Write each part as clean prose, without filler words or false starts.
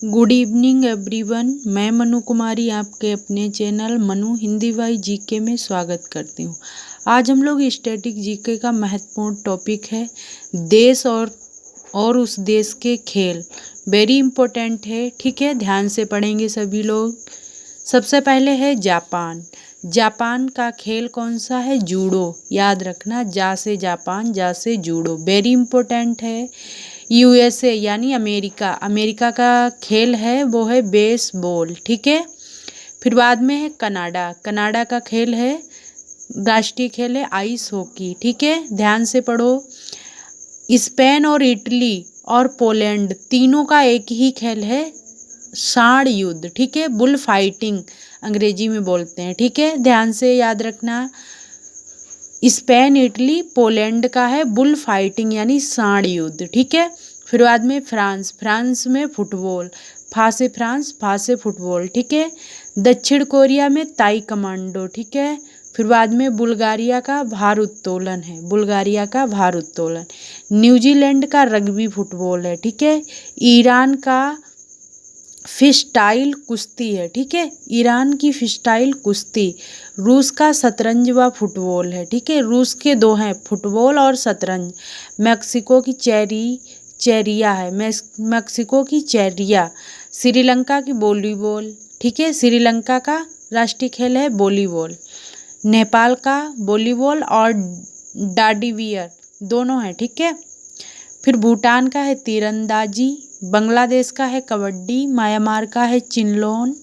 Good evening everyone. मैं मनु कुमारी आपके अपने channel Manu Hindi Y GK में स्वागत करती हूँ। आज हम लोग स्टैटिक जीके का महत्वपूर्ण टॉपिक है देश और उस देश के खेल। वेरी इम्पोर्टेंट है, ठीक है, ध्यान से पढ़ेंगे सभी लोग। सबसे पहले है जापान। जापान का खेल कौन सा है? जूडो। याद रखना, जा से जापान, जा से जूडो, वेरी इम्पोर्टेंट है। यूएसए यानी अमेरिका, अमेरिका का खेल है वो है बेसबॉल, ठीक है। फिर बाद में है कनाडा। कनाडा का खेल है, राष्ट्रीय खेल है आइस हॉकी, ठीक है, ध्यान से पढ़ो। स्पेन और इटली और पोलैंड तीनों का एक ही खेल है सांड युद्ध, ठीक है, बुल फाइटिंग अंग्रेजी में बोलते हैं, ठीक है, ध्यान से याद रखना। स्पेन इटली पोलैंड का है बुल फाइटिंग यानी सांड युद्ध, ठीक है। फिर बाद में फ्रांस, फ्रांस में फुटबॉल, फा से फ्रांस, फा से फुटबॉल, ठीक है। दक्षिण कोरिया में ताई कमांडो, ठीक है। फिर बाद में बुल्गारिया का भारोत्तोलन है, बुल्गारिया का भारोत्तोलन। न्यूजीलैंड का रग्बी फुटबॉल है, ठीक है। ईरान का फिस्टाइल कुश्ती है, ठीक है, ईरान की फिस्टाइल कुश्ती। रूस का शतरंज व फुटबॉल है, ठीक है, रूस के दो हैं, फुटबॉल और शतरंज। मेक्सिको की चेरिया है, मेक्सिको की चेरिया। श्रीलंका की वॉलीबॉल, ठीक है, श्रीलंका का राष्ट्रीय खेल है वॉलीबॉल। नेपाल का वॉलीबॉल और डाडिवियर दोनों हैं, ठीक है। फिर भूटान का है तीरंदाजी, बांग्लादेश का है कबड्डी, म्यांमार का है चिनलोन,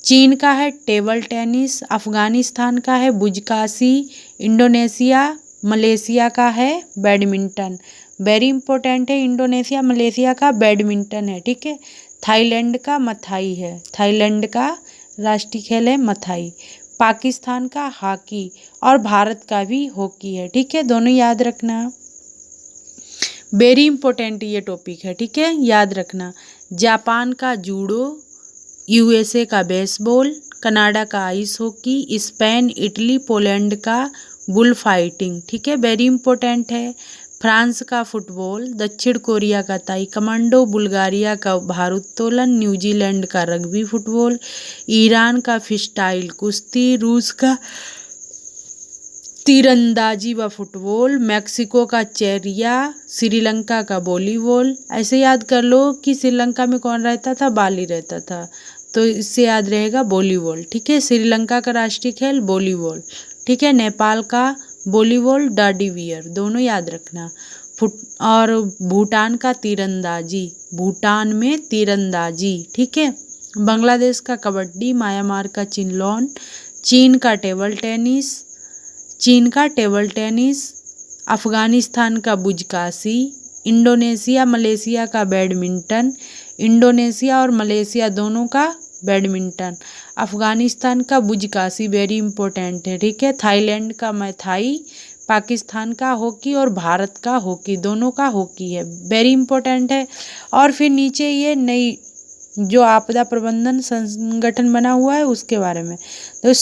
चीन का है टेबल टेनिस, अफगानिस्तान का है बुजकाशी, इंडोनेशिया मलेशिया का है बैडमिंटन। वेरी इंपॉर्टेंट है, इंडोनेशिया मलेशिया का बैडमिंटन है, ठीक है। थाईलैंड का मथाई है, थाईलैंड का राष्ट्रीय खेल है मथाई। पाकिस्तान का हॉकी और भारत का भी हॉकी है, ठीक है, दोनों याद रखना। वेरी इंपॉर्टेंट ये टॉपिक है, ठीक है, याद रखना। जापान का जूडो, यूएसए का बेसबॉल, कनाडा का ice hockey, Spain Italy Poland का बुल फाइटिंग, ठीक है, वेरी इंपॉर्टेंट है। फ्रांस का फुटबॉल, दक्षिण कोरिया का ताई कमांडो, बुल्गारिया का भारोत्तोलन, न्यूजीलैंड का रग्बी फुटबॉल, ईरान का फिस्टाइल कुश्ती, रूस का तीरंदाजी व फुटबॉल, मेक्सिको का चेरिया, श्रीलंका का वॉलीबॉल। ऐसे याद कर लो कि श्रीलंका में कौन रहता था? बाली रहता था, तो इससे याद रहेगा वॉलीबॉल, ठीक है। श्रीलंका का राष्ट्रीय खेल वॉलीबॉल, ठीक है। नेपाल का वॉलीबॉल डाडिवियर, दोनों याद रखना। और भूटान का तीरंदाजी, भूटान में तीरंदाजी, ठीक है। बांग्लादेश का कबड्डी, म्यांमार का चिनलोन, चीन का टेबल टेनिस, अफगानिस्तान का बुजकाशी, इंडोनेशिया मलेशिया का बैडमिंटन, इंडोनेशिया और मलेशिया दोनों का बैडमिंटन। अफगानिस्तान का बुजकाशी वेरी इंपॉर्टेंट है, ठीक है। थाईलैंड का मैथाई, पाकिस्तान का हॉकी और भारत का हॉकी, दोनों का हॉकी है, वेरी इंपॉर्टेंट है। और फिर नीचे ये नई जो आपदा प्रबंधन संगठन बना हुआ है उसके बारे में, तो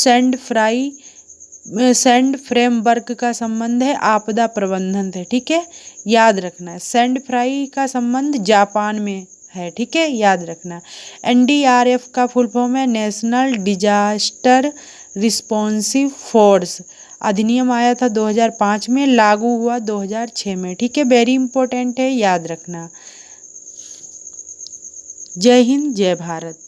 सैंड फ्रेमवर्क का संबंध है आपदा प्रबंधन से, ठीक है, याद रखना। सैंड फ्राई का संबंध जापान में है, ठीक है, याद रखना। एनडीआरएफ का फुल फॉर्म है नेशनल डिजास्टर रिस्पॉन्सिव फोर्स। अधिनियम आया था 2005 में, लागू हुआ 2006 में, ठीक है, वेरी इंपॉर्टेंट है, याद रखना। जय हिंद, जय भारत।